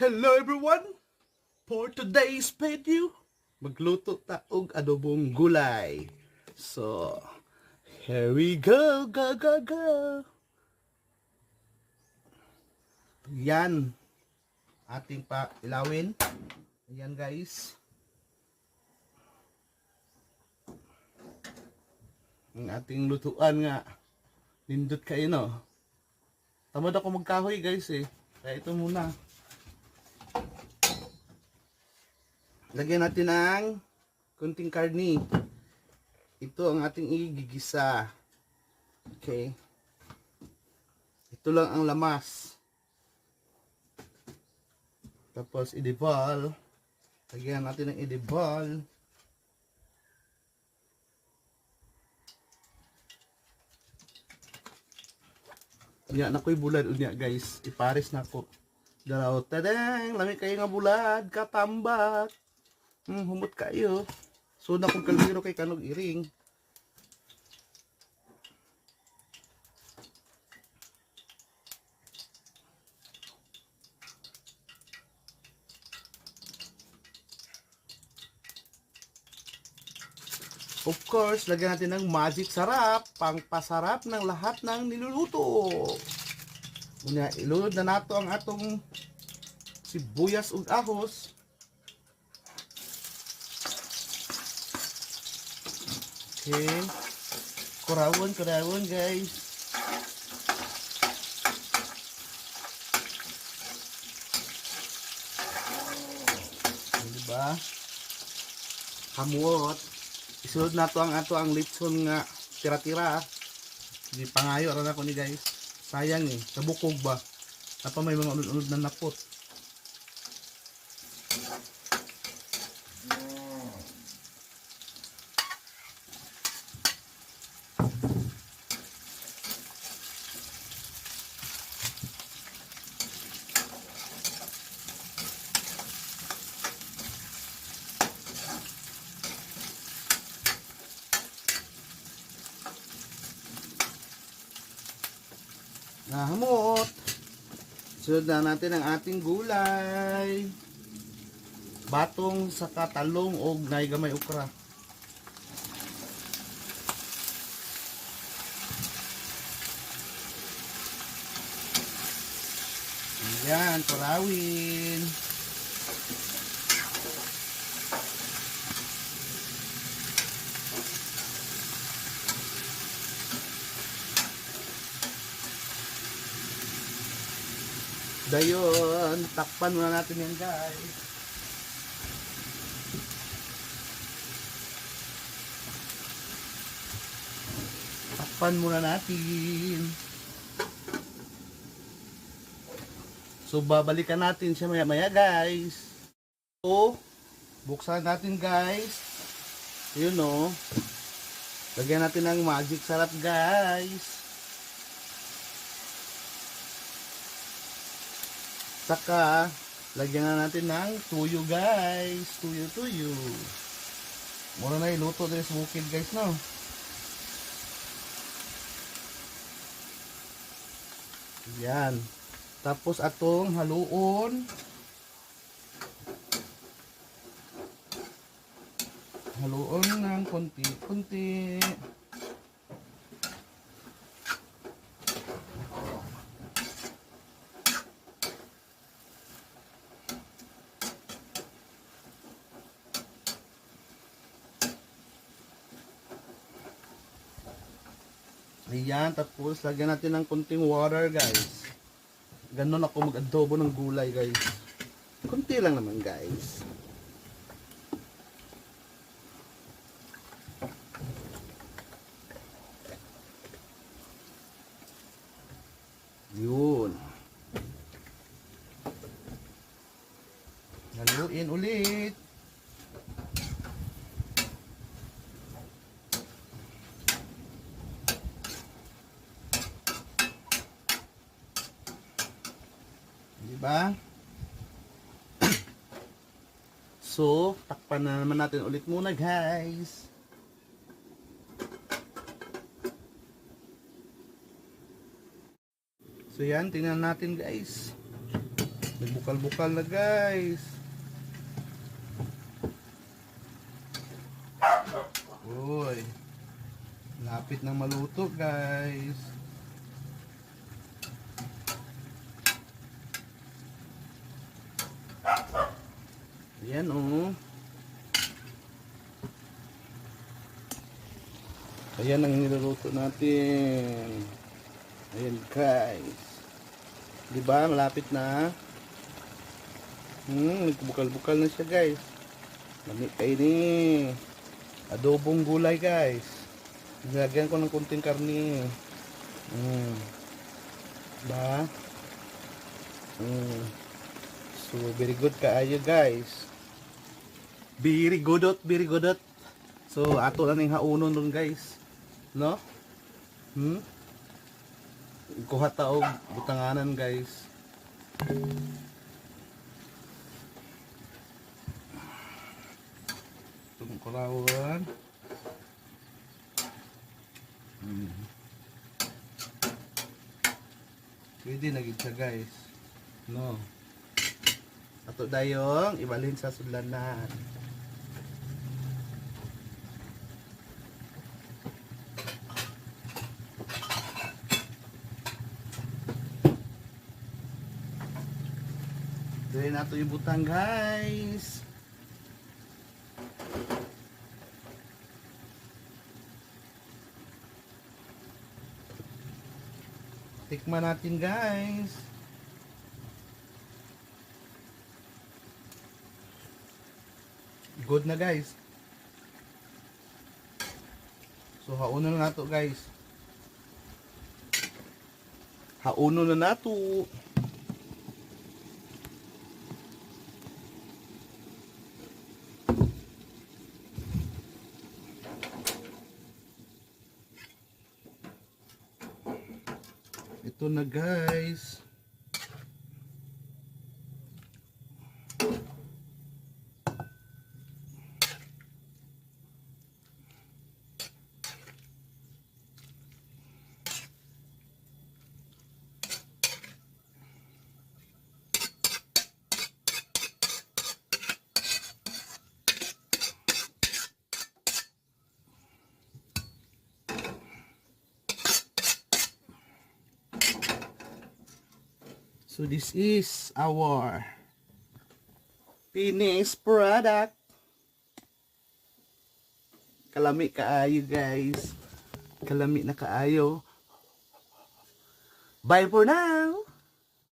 Hello everyone! For today's video, magluto ta og adobong gulay. So, here we go, go, go, go! Yan, ating pa ilawin. Ayan guys. Ang ating lutuan nga. Nindot kayo no. Tamad ako magkahoy guys eh. Kaya ito muna. Lagyan natin ng kunting karni. Ito ang ating igigisa. Okay. Ito lang ang lamas. Tapos idibal. Lagyan natin ng idibal. Unya na ko'y bulad unya guys. Ipares na ko. Dalaw, tadang, lami kayo nga bulad, katambak. Humot kayo. So na kung kalbiro kay kanog iring. Of course, lagyan natin ng magic sarap, pangpasarap ng lahat ng niluluto. Unya, ilunod na nato ang atong sibuyas ug ahos. Okay. Kurawon guys. Diba? Kamuot. Isunod na to ang litson nga tira-tira. Di pangayo ra na ko ni guys. Sayang eh, sabukog ba? Napa may mga unod-unod na napot. Nahamot. Sunod na natin ang ating gulay. Batong sa katalong o gamay ukra. Ayan, kurawin. Dayon, takpan muna natin yan guys. Takpan muna natin. So babalikan natin siya maya maya guys. So, buksan natin guys. Yun o. Lagyan natin ng magic sarap guys. Saka, lagyan na natin ng tuyo guys. Tuyo. Mura na iluto din sa bukid guys no. Yan. Tapos atong haluon. Haluon ng konti-konti. Ayan, tapos lagyan natin ng kunting water guys. Ganon ako mag-adobo ng gulay guys. Kunti lang naman guys. Yun. Haluin ulit. Diba? So, takpan na naman natin ulit muna guys. So yan, tingnan natin guys. Nagbukal-bukal na guys. Uy. Lapit nang maluto guys. Yan oh. Ayan ang niluluto natin. Ayan guys. Diba malapit na? Nagbukal-bukal na siya guys. Lami kayo ni. Adobong gulay guys. Nilagyan ko ng kunting karni. Diba? So very good kaayo guys. Very godot, very godot. So ato lang yung haunon dun guys. No? Kuha taog butanganan guys. Itong kulawan. Pwede na gid siya guys. No. Ato dayong ibalhin sa sudlanan. Dili nato ibutang guys. Tikman natin guys. Good na guys. So haunon na nato guys. Haunon na nato. Ito na guys. So this is our finished product. Kalami kaayo guys. Kalami na kaayo. Bye for now.